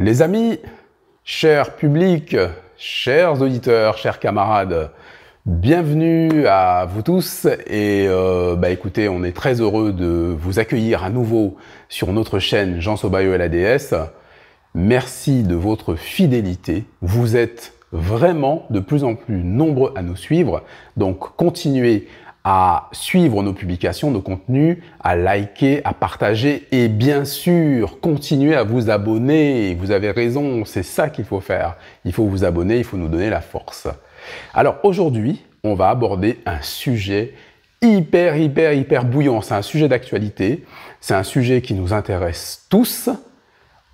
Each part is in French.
Les amis, chers publics, chers auditeurs, chers camarades, bienvenue à vous tous et écoutez, on est très heureux de vous accueillir à nouveau sur notre chaîne Jean Sobayo et la DS. Merci de votre fidélité, vous êtes vraiment de plus en plus nombreux à nous suivre, donc continuez à suivre nos publications, nos contenus, à liker, à partager et bien sûr, continuez à vous abonner. Vous avez raison, c'est ça qu'il faut faire. Il faut vous abonner, il faut nous donner la force. Alors aujourd'hui, on va aborder un sujet hyper bouillant. C'est un sujet d'actualité, c'est un sujet qui nous intéresse tous.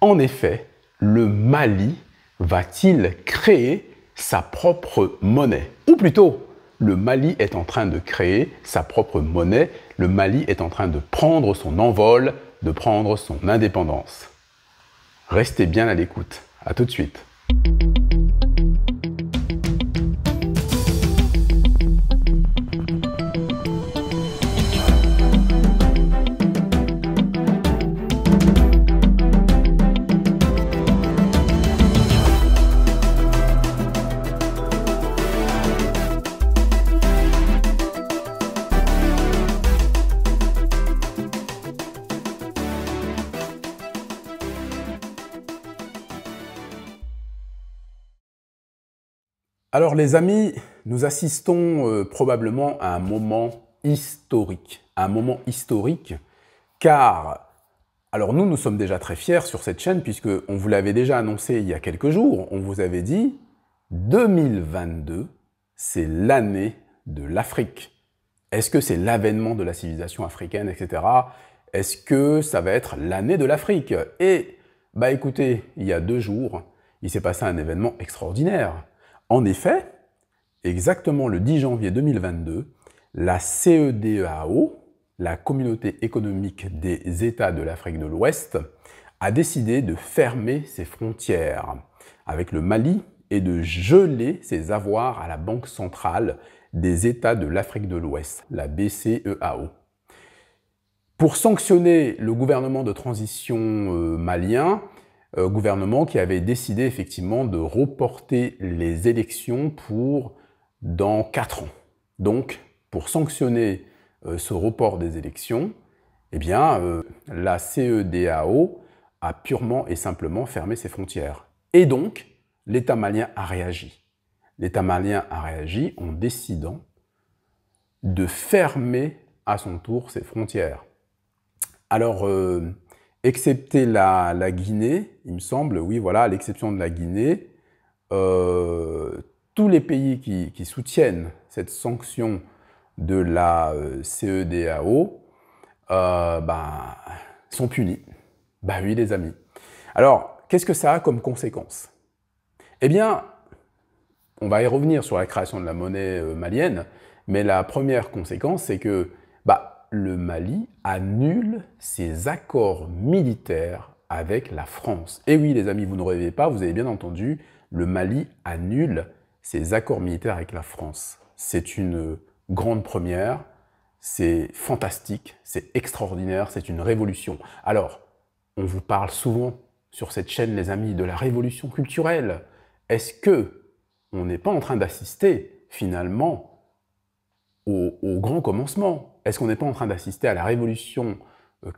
En effet, le Mali va-t-il créer sa propre monnaie? Ou plutôt, le Mali est en train de créer sa propre monnaie. Le Mali est en train de prendre son envol, de prendre son indépendance. Restez bien à l'écoute. À tout de suite. Alors les amis, nous assistons probablement à un moment historique. Car, alors nous sommes déjà très fiers sur cette chaîne puisque on vous l'avait déjà annoncé il y a quelques jours. On vous avait dit 2022, c'est l'année de l'Afrique. Est-ce que c'est l'avènement de la civilisation africaine, etc. Est-ce que ça va être l'année de l'Afrique? Et, écoutez, il y a 2 jours, il s'est passé un événement extraordinaire. En effet, exactement le 10 janvier 2022, la CEDEAO, la Communauté économique des États de l'Afrique de l'Ouest, a décidé de fermer ses frontières avec le Mali et de geler ses avoirs à la Banque centrale des États de l'Afrique de l'Ouest, la BCEAO. Pour sanctionner le gouvernement de transition malien, gouvernement qui avait décidé effectivement de reporter les élections pour dans 4 ans. Donc, pour sanctionner ce report des élections, eh bien, la CEDEAO a purement et simplement fermé ses frontières. Et donc, l'État malien a réagi. L'État malien a réagi en décidant de fermer à son tour ses frontières. Alors, excepté la Guinée, il me semble, oui, voilà, à l'exception de la Guinée, tous les pays qui soutiennent cette sanction de la CEDEAO sont punis. Oui, les amis. Alors, qu'est-ce que ça a comme conséquence? Eh bien, on va y revenir sur la création de la monnaie malienne, mais la première conséquence, c'est que le Mali annule ses accords militaires avec la France. Et oui, les amis, vous ne rêvez pas, vous avez bien entendu, le Mali annule ses accords militaires avec la France. C'est une grande première, c'est fantastique, c'est extraordinaire, c'est une révolution. Alors, on vous parle souvent sur cette chaîne, les amis, de la révolution culturelle. Est-ce que on n'est pas en train d'assister, finalement, au grand commencement? Est-ce qu'on n'est pas en train d'assister à la révolution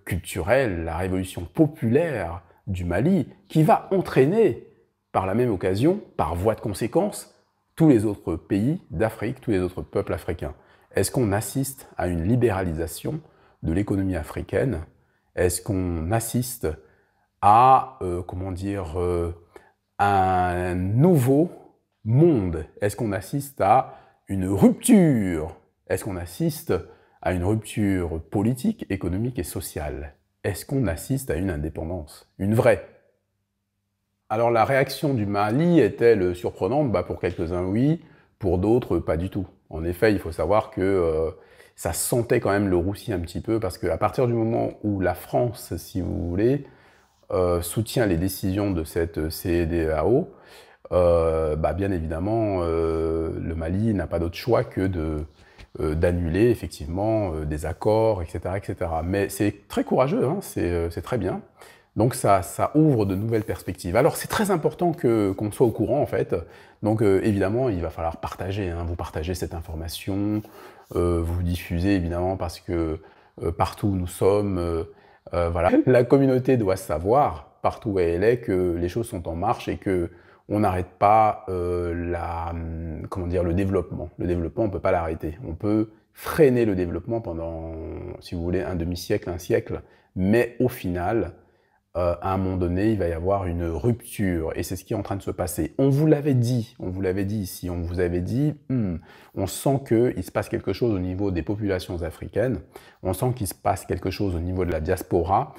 culturelle, la révolution populaire du Mali, qui va entraîner, par la même occasion, par voie de conséquence, tous les autres pays d'Afrique, tous les autres peuples africains? Est-ce qu'on assiste à une libéralisation de l'économie africaine? Est-ce qu'on assiste à, un nouveau monde? Est-ce qu'on assiste à une rupture? Est-ce qu'on assiste à une rupture politique, économique et sociale? Est-ce qu'on assiste à une indépendance? Une vraie? Alors la réaction du Mali est-elle surprenante? Pour quelques-uns oui, pour d'autres pas du tout. En effet, il faut savoir que ça sentait quand même le roussi un petit peu, parce qu'à partir du moment où la France, si vous voulez, soutient les décisions de cette CEDEAO, bien évidemment, le Mali n'a pas d'autre choix que d'annuler effectivement des accords, etc., etc. Mais c'est très courageux, hein, c'est très bien. Donc ça ouvre de nouvelles perspectives. Alors c'est très important qu'on soit au courant en fait. Donc évidemment, il va falloir partager, hein, vous partagez cette information, vous diffusez évidemment parce que partout où nous sommes, voilà, la communauté doit savoir, partout où elle est, que les choses sont en marche et que on n'arrête pas comment dire, le développement. Le développement, on ne peut pas l'arrêter. On peut freiner le développement pendant, si vous voulez, un demi-siècle, un siècle, mais au final, à un moment donné, il va y avoir une rupture, et c'est ce qui est en train de se passer. On vous l'avait dit ici, on vous avait dit, on sent qu'il se passe quelque chose au niveau des populations africaines, on sent qu'il se passe quelque chose au niveau de la diaspora,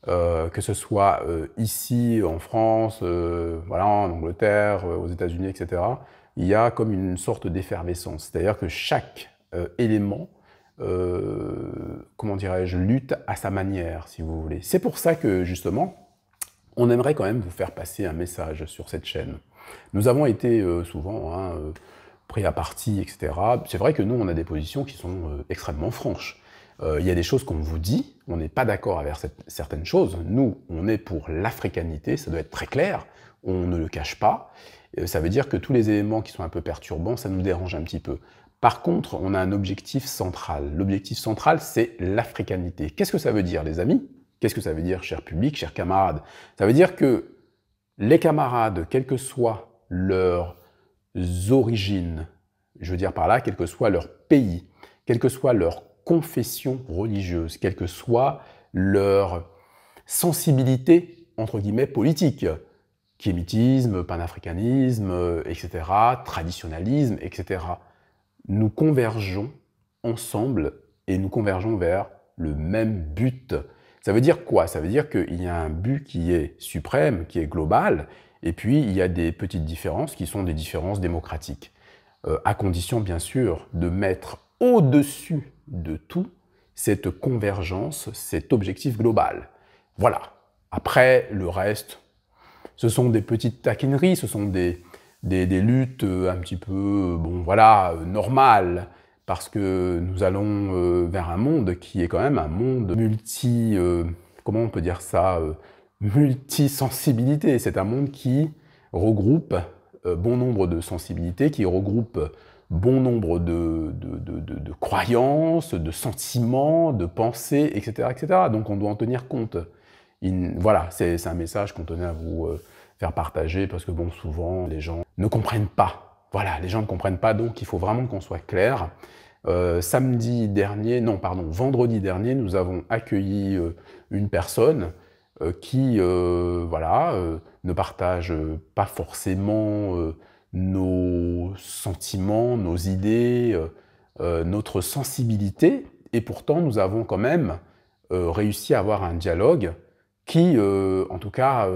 que ce soit ici, en France, voilà, en Angleterre, aux États-Unis, etc., il y a comme une sorte d'effervescence. C'est-à-dire que chaque élément, comment dirais-je, lutte à sa manière, si vous voulez. C'est pour ça que, justement, on aimerait quand même vous faire passer un message sur cette chaîne. Nous avons été souvent pris à partie, etc. C'est vrai que nous, on a des positions qui sont extrêmement franches. Il y a des choses qu'on vous dit, on n'est pas d'accord avec certaines choses. Nous, on est pour l'africanité, ça doit être très clair, on ne le cache pas. Ça veut dire que tous les éléments qui sont un peu perturbants, ça nous dérange un petit peu. Par contre, on a un objectif central. L'objectif central, c'est l'africanité. Qu'est-ce que ça veut dire, les amis? Qu'est-ce que ça veut dire, cher public, chers camarades? Ça veut dire que les camarades, quelles que soient leurs origines, je veux dire par là, quel que soit leur pays, quelle que soit leur confession religieuse, quelle que soit leur sensibilité, entre guillemets, politique, kémitisme, panafricanisme, etc., traditionnalisme, etc., nous convergeons ensemble et nous convergeons vers le même but. Ça veut dire quoi? Ça veut dire qu'il y a un but qui est suprême, qui est global, et puis il y a des petites différences qui sont des différences démocratiques. À condition, bien sûr, de mettre au-dessus de tout cette convergence, cet objectif global. Voilà. Après, le reste, ce sont des petites taquineries, ce sont des luttes un petit peu, bon voilà, normales, parce que nous allons vers un monde qui est quand même un monde comment on peut dire ça, multisensibilité. C'est un monde qui regroupe bon nombre de sensibilités, qui regroupe bon nombre de croyances, de sentiments, de pensées, etc., etc. Donc on doit en tenir compte. Voilà, c'est un message qu'on tenait à vous faire partager, parce que bon, souvent, les gens ne comprennent pas. Voilà, les gens ne comprennent pas, donc il faut vraiment qu'on soit clair. Vendredi dernier, nous avons accueilli une personne qui, voilà, ne partage pas forcément nos sentiments, nos idées, notre sensibilité, et pourtant nous avons quand même réussi à avoir un dialogue qui, en tout cas,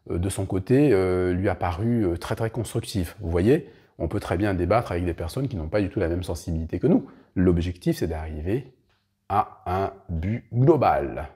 de son côté, lui a paru très très constructif. Vous voyez, on peut très bien débattre avec des personnes qui n'ont pas du tout la même sensibilité que nous. L'objectif, c'est d'arriver à un but global.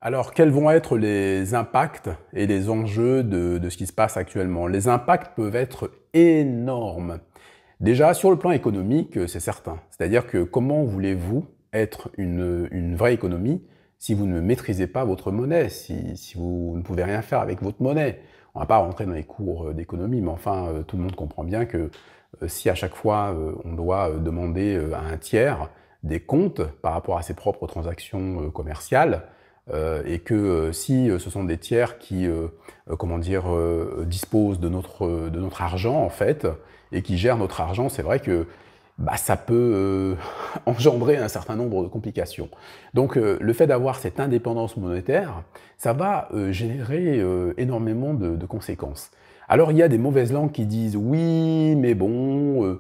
Alors, quels vont être les impacts et les enjeux de ce qui se passe actuellement? Les impacts peuvent être énormes. Déjà, sur le plan économique, c'est certain. C'est-à-dire que comment voulez-vous être une vraie économie si vous ne maîtrisez pas votre monnaie, si vous ne pouvez rien faire avec votre monnaie? On ne va pas rentrer dans les cours d'économie, mais enfin, tout le monde comprend bien que si à chaque fois on doit demander à un tiers des comptes par rapport à ses propres transactions commerciales, et que si ce sont des tiers qui, comment dire, disposent de notre argent en fait, et qui gèrent notre argent, c'est vrai que bah, ça peut engendrer un certain nombre de complications. Donc le fait d'avoir cette indépendance monétaire, ça va générer énormément de conséquences. Alors il y a des mauvaises langues qui disent oui, mais bon,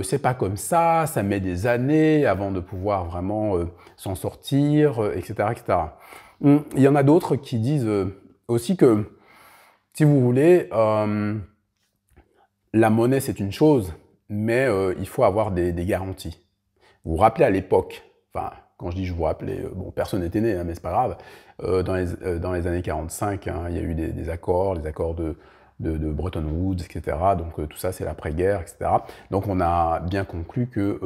c'est pas comme ça met des années avant de pouvoir vraiment s'en sortir, etc., etc. Il y en a d'autres qui disent aussi que, si vous voulez, la monnaie c'est une chose, mais il faut avoir des garanties. Vous vous rappelez à l'époque, enfin, quand je dis je vous rappelais, bon, personne n'était né, hein, mais c'est pas grave, dans les années 45, hein, il y a eu des accords, les accords de Bretton Woods, etc. Donc tout ça, c'est l'après-guerre, etc. Donc on a bien conclu que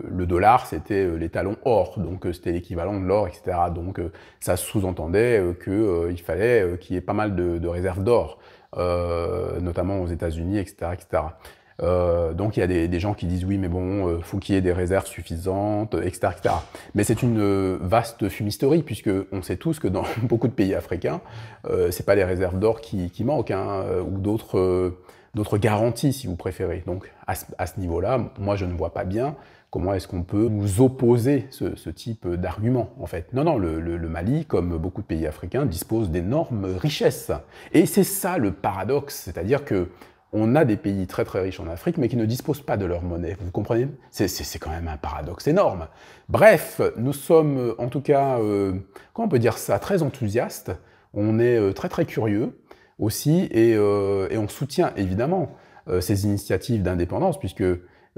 le dollar, c'était l'étalon or, donc c'était l'équivalent de l'or, etc. Donc ça sous-entendait qu'il fallait qu'il y ait pas mal de réserves d'or, notamment aux États-Unis, etc., etc. Donc il y a des gens qui disent oui mais bon, faut qu'il y ait des réserves suffisantes, etc., etc. Mais c'est une vaste fumisterie, puisque on sait tous que dans beaucoup de pays africains, c'est pas les réserves d'or qui manquent, hein, ou d'autres garanties si vous préférez. Donc à ce niveau-là, moi je ne vois pas bien comment est-ce qu'on peut nous opposer ce type d'argument, en fait. Non, non, le Mali, comme beaucoup de pays africains, dispose d'énormes richesses. Et c'est ça le paradoxe, c'est-à-dire que on a des pays très très riches en Afrique, mais qui ne disposent pas de leur monnaie. Vous comprenez? C'est quand même un paradoxe énorme. Bref, nous sommes en tout cas, comment on peut dire ça, très enthousiastes. On est très très curieux aussi, et on soutient évidemment ces initiatives d'indépendance, puisque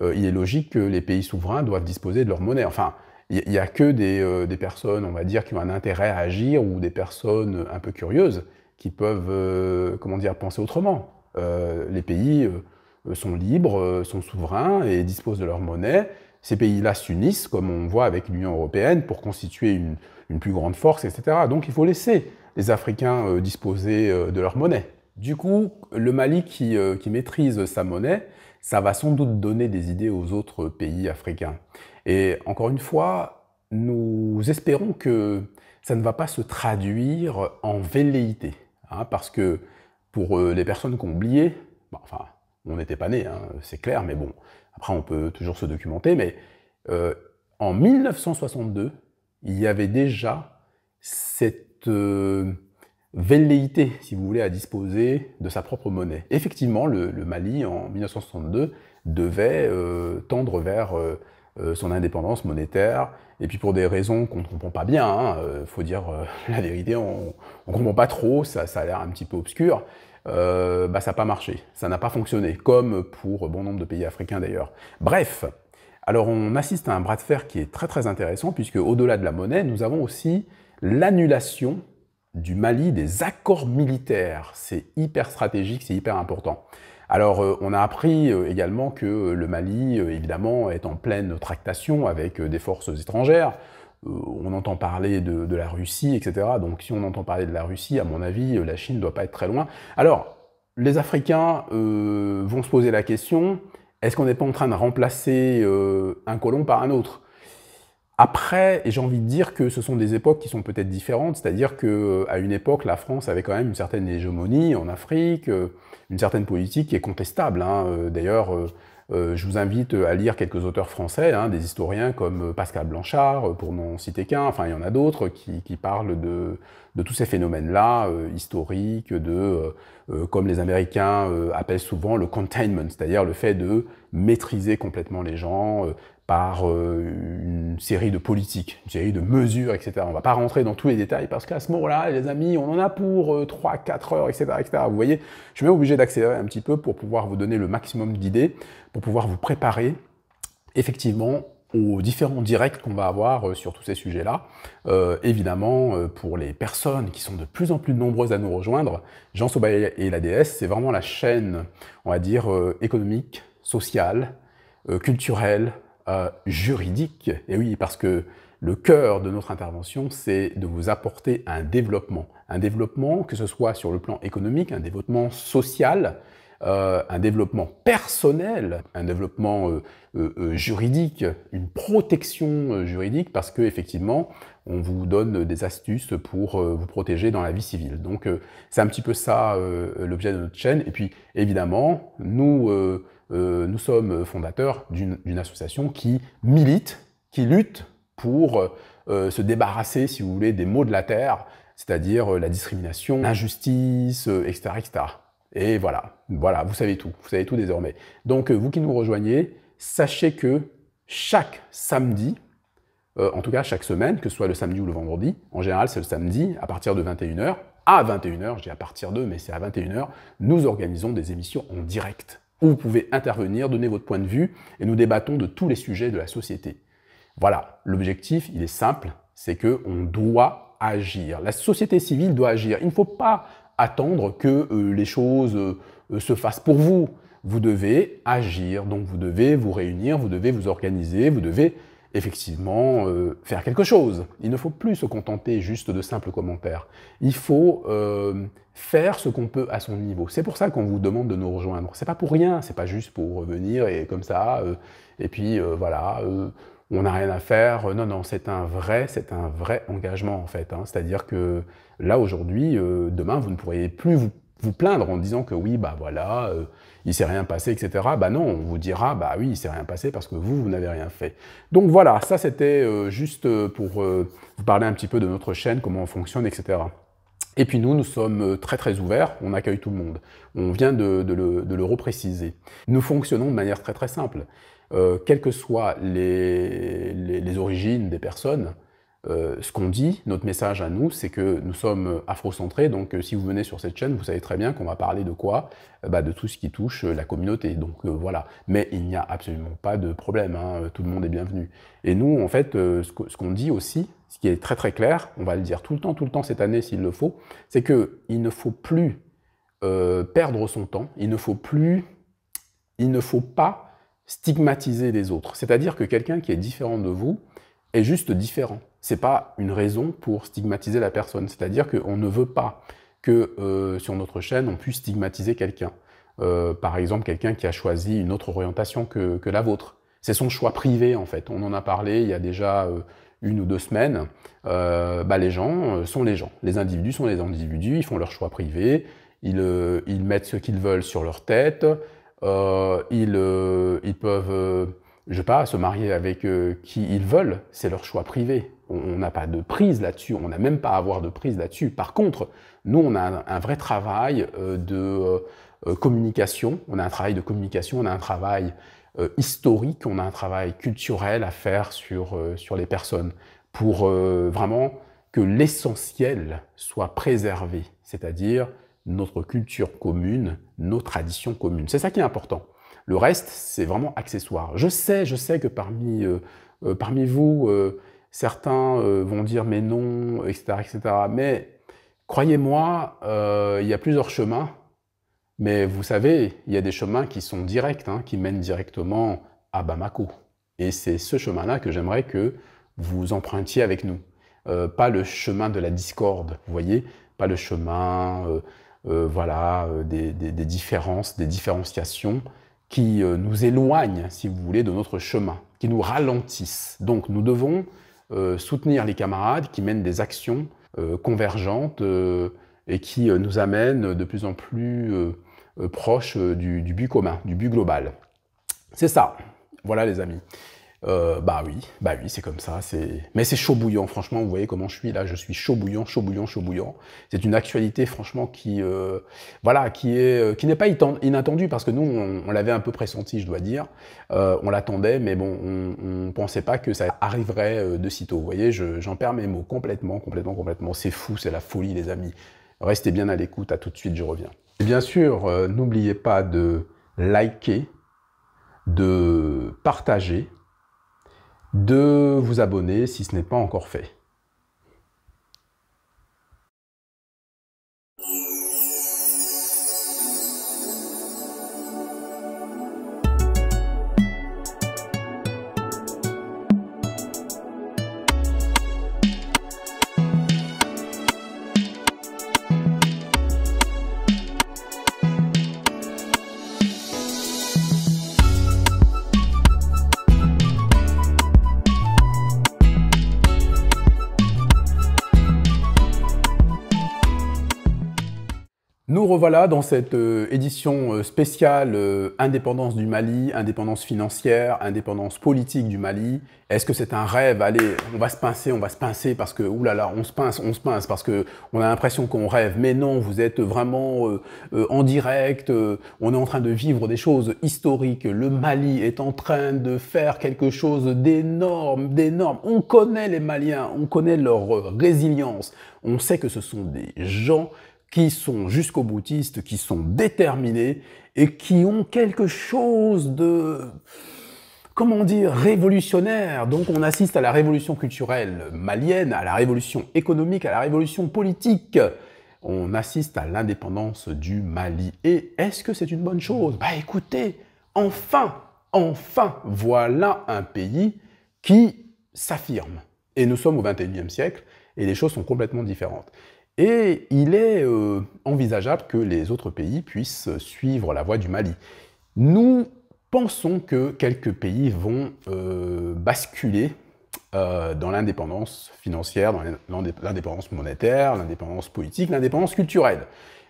il est logique que les pays souverains doivent disposer de leur monnaie. Enfin, il n'y a que des personnes, on va dire, qui ont un intérêt à agir, ou des personnes un peu curieuses, qui peuvent, comment dire, penser autrement. Les pays sont libres, sont souverains et disposent de leur monnaie. Ces pays-là s'unissent, comme on voit avec l'Union européenne, pour constituer une plus grande force, etc. Donc il faut laisser les Africains disposer de leur monnaie. Du coup, le Mali qui maîtrise sa monnaie, ça va sans doute donner des idées aux autres pays africains. Et encore une fois, nous espérons que ça ne va pas se traduire en velléité, hein, parce que pour les personnes qui ont oublié, bon, enfin, on n'était pas nés, hein, c'est clair, mais bon, après on peut toujours se documenter, mais en 1962, il y avait déjà cette velléité, si vous voulez, à disposer de sa propre monnaie. Effectivement, le Mali, en 1962, devait tendre vers son indépendance monétaire, et puis pour des raisons qu'on ne comprend pas bien, hein, faut dire la vérité, on ne comprend pas trop, ça a l'air un petit peu obscur, ça n'a pas marché, ça n'a pas fonctionné, comme pour bon nombre de pays africains d'ailleurs. Bref, alors on assiste à un bras de fer qui est très très intéressant, puisque au-delà de la monnaie, nous avons aussi l'annulation du Mali des accords militaires. C'est hyper stratégique, c'est hyper important. Alors, on a appris également que le Mali, évidemment, est en pleine tractation avec des forces étrangères. On entend parler de la Russie, etc. Donc, si on entend parler de la Russie, à mon avis, la Chine ne doit pas être très loin. Alors, les Africains vont se poser la question, est-ce qu'on n'est pas en train de remplacer un colon par un autre ? Après, j'ai envie de dire que ce sont des époques qui sont peut-être différentes, c'est-à-dire qu'à une époque, la France avait quand même une certaine hégémonie en Afrique, une certaine politique qui est contestable, hein. D'ailleurs, je vous invite à lire quelques auteurs français, hein, des historiens comme Pascal Blanchard, pour n'en citer qu'un, enfin il y en a d'autres qui parlent de tous ces phénomènes-là, historiques, comme les Américains appellent souvent le containment, c'est-à-dire le fait de maîtriser complètement les gens, par une série de politiques, une série de mesures, etc. On ne va pas rentrer dans tous les détails, parce qu'à ce moment-là, les amis, on en a pour 3-4 heures, etc., etc. Vous voyez, je suis même obligé d'accélérer un petit peu pour pouvoir vous donner le maximum d'idées, pour pouvoir vous préparer, effectivement, aux différents directs qu'on va avoir sur tous ces sujets-là. Évidemment, pour les personnes qui sont de plus en plus nombreuses à nous rejoindre, Jean Sobaï et l'ADS, c'est vraiment la chaîne, on va dire, économique, sociale, culturelle, juridique. Et oui, parce que le cœur de notre intervention, c'est de vous apporter un développement que ce soit sur le plan économique, un développement social, un développement personnel, un développement juridique, une protection juridique, parce que effectivement, on vous donne des astuces pour vous protéger dans la vie civile. Donc c'est un petit peu ça l'objet de notre chaîne. Et puis évidemment, nous sommes fondateurs d'une association qui milite, qui lutte pour se débarrasser, si vous voulez, des maux de la terre, c'est-à-dire la discrimination, l'injustice, etc., etc. Et voilà, vous savez tout désormais. Donc, vous qui nous rejoignez, sachez que chaque samedi, en tout cas chaque semaine, que ce soit le samedi ou le vendredi, en général c'est le samedi, à partir de 21h, à 21h, je dis à partir de, mais c'est à 21h, nous organisons des émissions en direct, où vous pouvez intervenir, donner votre point de vue, et nous débattons de tous les sujets de la société. Voilà, l'objectif, il est simple, c'est qu'on doit agir. La société civile doit agir. Il ne faut pas attendre que les choses se fassent pour vous. Vous devez agir, donc vous devez vous réunir, vous devez vous organiser, vous devez effectivement faire quelque chose. Il ne faut plus se contenter juste de simples commentaires. Il faut faire ce qu'on peut à son niveau. C'est pour ça qu'on vous demande de nous rejoindre. C'est pas pour rien, c'est pas juste pour revenir et comme ça, et puis voilà, on n'a rien à faire. Non, non, c'est un vrai engagement en fait. Hein. C'est-à-dire que là aujourd'hui, demain, vous ne pourriez plus vous plaindre en disant que oui, bah voilà, il s'est rien passé, etc. Bah non, on vous dira, bah oui, il s'est rien passé parce que vous n'avez rien fait. Donc voilà, ça c'était juste pour vous parler un petit peu de notre chaîne, comment on fonctionne, etc. Et puis nous sommes très ouverts, on accueille tout le monde. On vient de le repréciser. Nous fonctionnons de manière très simple. Quelles que soient les origines des personnes, ce qu'on dit, notre message à nous, c'est que nous sommes afrocentrés, donc si vous venez sur cette chaîne, vous savez très bien qu'on va parler de quoi? De tout ce qui touche la communauté, donc voilà. Mais il n'y a absolument pas de problème, hein, tout le monde est bienvenu. Et nous, en fait, ce qu'on dit aussi, ce qui est très clair, on va le dire tout le temps cette année s'il le faut, c'est qu'il ne faut plus perdre son temps, il ne faut pas stigmatiser les autres. C'est-à-dire que quelqu'un qui est différent de vous est juste différent. C'est pas une raison pour stigmatiser la personne. C'est-à-dire qu'on ne veut pas que sur notre chaîne, on puisse stigmatiser quelqu'un. Par exemple, quelqu'un qui a choisi une autre orientation que la vôtre. C'est son choix privé, en fait. On en a parlé il y a déjà 1 ou 2 semaines. Les gens sont les gens. Les individus sont les individus. Ils font leur choix privé. Ils mettent ce qu'ils veulent sur leur tête. Ils peuvent, je sais pas, se marier avec qui ils veulent, c'est leur choix privé. On n'a pas de prise là-dessus, on n'a même pas à avoir de prise là-dessus. Par contre, nous, on a un vrai travail de communication, on a un travail de communication, on a un travail historique, on a un travail culturel à faire sur les personnes pour vraiment que l'essentiel soit préservé, c'est-à-dire notre culture commune, nos traditions communes. C'est ça qui est important. Le reste, c'est vraiment accessoire. Je sais que parmi vous, certains vont dire mais non, etc., etc. Mais croyez-moi, il y a plusieurs chemins. Mais vous savez, il y a des chemins qui sont directs, hein, qui mènent directement à Bamako. Et c'est ce chemin-là que j'aimerais que vous empruntiez avec nous. Pas le chemin de la discorde, vous voyez, pas le chemin des différences, des différenciations qui nous éloignent, si vous voulez, de notre chemin, qui nous ralentissent. Donc nous devons soutenir les camarades qui mènent des actions convergentes et qui nous amènent de plus en plus proches du but commun, du but global. C'est ça. Voilà les amis. Oui, c'est comme ça. Mais c'est chaud bouillant, franchement. Vous voyez comment je suis là. Je suis chaud bouillant. C'est une actualité, franchement, qui n'est pas inattendue parce que nous, on l'avait un peu pressenti, je dois dire. On l'attendait, mais bon, on pensait pas que ça arriverait de sitôt. Vous voyez, j'en perds mes mots complètement. C'est fou, c'est la folie, les amis. Restez bien à l'écoute. À tout de suite, je reviens. Et bien sûr, n'oubliez pas de liker, de partager, de vous abonner si ce n'est pas encore fait. Nous revoilà dans cette édition spéciale indépendance du Mali, indépendance financière, indépendance politique du Mali. Est-ce que c'est un rêve? Allez, on va se pincer parce que, oulala, on se pince parce que on a l'impression qu'on rêve. Mais non, vous êtes vraiment en direct, on est en train de vivre des choses historiques. Le Mali est en train de faire quelque chose d'énorme, d'énorme. On connaît les Maliens, on connaît leur résilience. On sait que ce sont des gens qui sont jusqu'au boutiste, qui sont déterminés et qui ont quelque chose de, comment dire, révolutionnaire. Donc on assiste à la révolution culturelle malienne, à la révolution économique, à la révolution politique. On assiste à l'indépendance du Mali. Et est-ce que c'est une bonne chose? Bah écoutez, enfin, voilà un pays qui s'affirme. Et nous sommes au XXIe siècle et les choses sont complètement différentes. Et il est envisageable que les autres pays puissent suivre la voie du Mali. Nous pensons que quelques pays vont basculer dans l'indépendance financière, dans l'indépendance monétaire, l'indépendance politique, l'indépendance culturelle.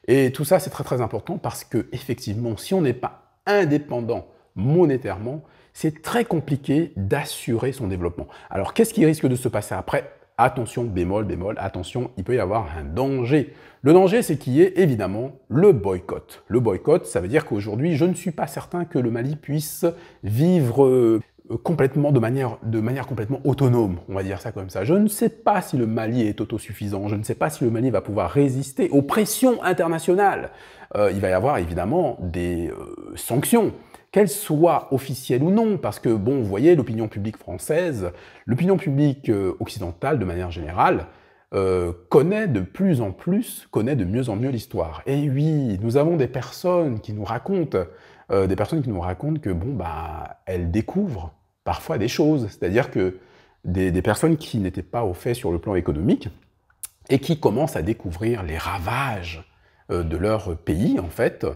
Et tout ça, c'est très très important parce que, effectivement, si on n'est pas indépendant monétairement, c'est très compliqué d'assurer son développement. Alors, qu'est-ce qui risque de se passer après ? Attention, bémol, attention, il peut y avoir un danger. Le danger, c'est qu'il y ait évidemment le boycott. Le boycott, ça veut dire qu'aujourd'hui, je ne suis pas certain que le Mali puisse vivre complètement de manière complètement autonome, on va dire ça comme ça. Je ne sais pas si le Mali est autosuffisant, je ne sais pas si le Mali va pouvoir résister aux pressions internationales. Il va y avoir évidemment des sanctions, qu'elles soient officielles ou non, parce que, bon, vous voyez, l'opinion publique française, l'opinion publique occidentale, de manière générale, connaît de mieux en mieux l'histoire. Et oui, nous avons des personnes qui nous racontent, que, bon, bah, elles découvrent parfois des choses, c'est-à-dire que des personnes qui n'étaient pas au fait sur le plan économique, et qui commencent à découvrir les ravages de leur pays, en fait,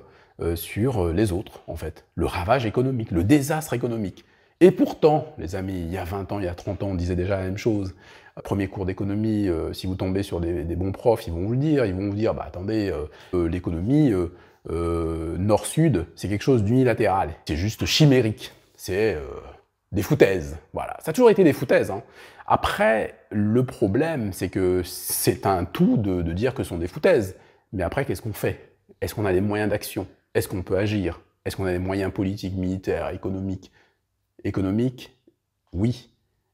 sur les autres, en fait. Le ravage économique, le désastre économique. Et pourtant, les amis, il y a 20 ans, il y a 30 ans, on disait déjà la même chose. Premier cours d'économie, si vous tombez sur des bons profs, ils vont vous le dire. Ils vont vous dire, bah attendez, l'économie nord-sud, c'est quelque chose d'unilatéral. C'est juste chimérique. C'est des foutaises. Voilà. Ça a toujours été des foutaises, hein. Après, le problème, c'est que c'est un tout de dire que ce sont des foutaises. Mais après, qu'est-ce qu'on fait? Est-ce qu'on a les moyens d'action? Est-ce qu'on peut agir? Est-ce qu'on a les moyens politiques, militaires, économiques? Économiques, oui.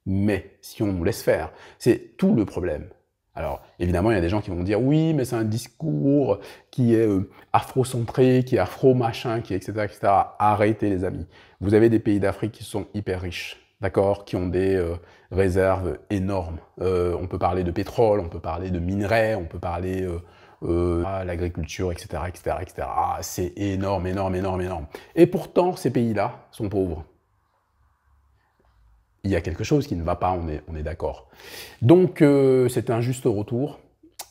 Mais si on nous laisse faire, c'est tout le problème. Alors, évidemment, il y a des gens qui vont dire « Oui, mais c'est un discours qui est afrocentré, qui est afro-machin, qui est etc. etc. » Arrêtez, les amis. Vous avez des pays d'Afrique qui sont hyper riches, d'accord, qui ont des réserves énormes. On peut parler de pétrole, on peut parler de minerais, on peut parler l'agriculture, etc., etc., etc. Ah, c'est énorme, énorme, énorme, énorme. Et pourtant, ces pays-là sont pauvres. Il y a quelque chose qui ne va pas, on est d'accord. Donc, c'est un juste retour,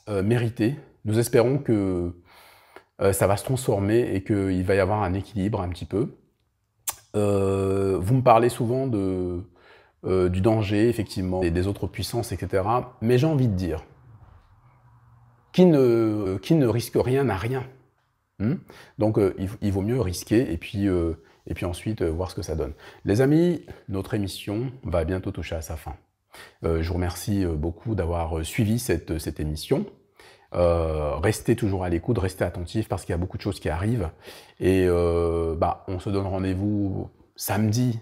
mérité. Nous espérons que ça va se transformer et qu'il va y avoir un équilibre un petit peu. Vous me parlez souvent du danger, effectivement, des autres puissances, etc. Mais j'ai envie de dire, qui ne risque rien n'a rien. Donc, il vaut mieux risquer et puis ensuite voir ce que ça donne. Les amis, notre émission va bientôt toucher à sa fin. Je vous remercie beaucoup d'avoir suivi cette émission. Restez toujours à l'écoute, restez attentifs parce qu'il y a beaucoup de choses qui arrivent. Et on se donne rendez-vous samedi,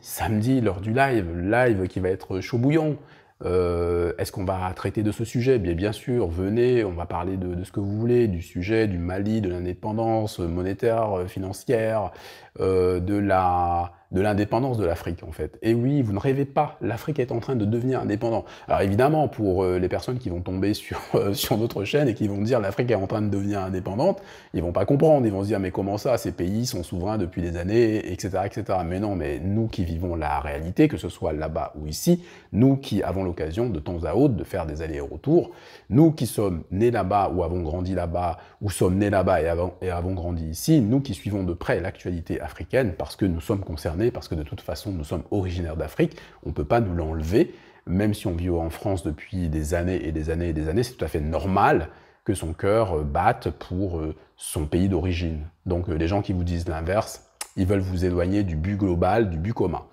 l'heure du live qui va être chaud bouillant. Est-ce qu'on va traiter de ce sujet? Bien sûr, venez, on va parler de ce que vous voulez, du sujet, du Mali, de l'indépendance monétaire, financière, de l'indépendance de l'Afrique, en fait. Et oui, vous ne rêvez pas, l'Afrique est en train de devenir indépendante. Alors évidemment, pour les personnes qui vont tomber sur notre chaîne et qui vont dire l'Afrique est en train de devenir indépendante, ils vont pas comprendre, ils vont se dire mais comment ça, ces pays sont souverains depuis des années, etc., etc. Mais non, mais nous qui vivons la réalité, que ce soit là-bas ou ici, nous qui avons l'occasion de temps à autre de faire des allers et retours, nous qui sommes nés là-bas ou avons grandi là-bas, ou sommes nés là-bas et avons grandi ici, nous qui suivons de près l'actualité africaine parce que nous sommes concernés, parce que de toute façon nous sommes originaires d'Afrique, on ne peut pas nous l'enlever, même si on vit en France depuis des années et des années et des années, c'est tout à fait normal que son cœur batte pour son pays d'origine. Donc les gens qui vous disent l'inverse, ils veulent vous éloigner du but global, du but commun.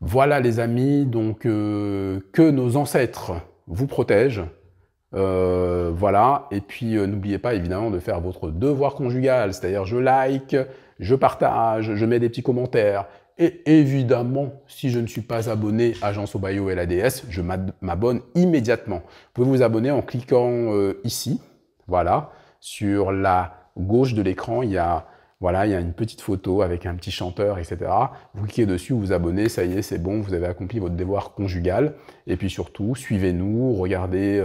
Voilà les amis, donc que nos ancêtres vous protègent. Voilà, et puis n'oubliez pas évidemment de faire votre devoir conjugal, c'est-à-dire je like, je partage, je mets des petits commentaires, et évidemment, si je ne suis pas abonné à Jean Sobayo et la DS, je m'abonne immédiatement. Vous pouvez vous abonner en cliquant ici, voilà, sur la gauche de l'écran, il y a une petite photo avec un petit chanteur, etc. Vous cliquez dessus, vous vous abonnez, ça y est, c'est bon, vous avez accompli votre devoir conjugal. Et puis surtout, suivez-nous, regardez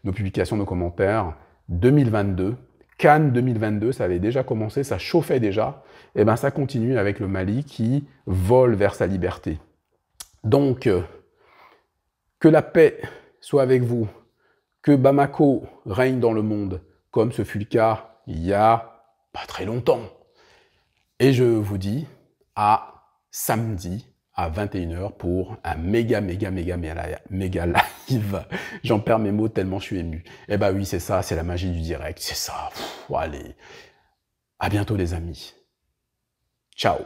nos publications, nos commentaires. 2022, Cannes 2022, ça avait déjà commencé, ça chauffait déjà. Et bien ça continue avec le Mali qui vole vers sa liberté. Donc, que la paix soit avec vous, que Bamako règne dans le monde, comme ce fut le cas il y a pas très longtemps. Et je vous dis à samedi à 21h pour un méga live. J'en perds mes mots tellement je suis ému. Eh ben oui, c'est ça, c'est la magie du direct, c'est ça. Allez, à bientôt les amis. Ciao.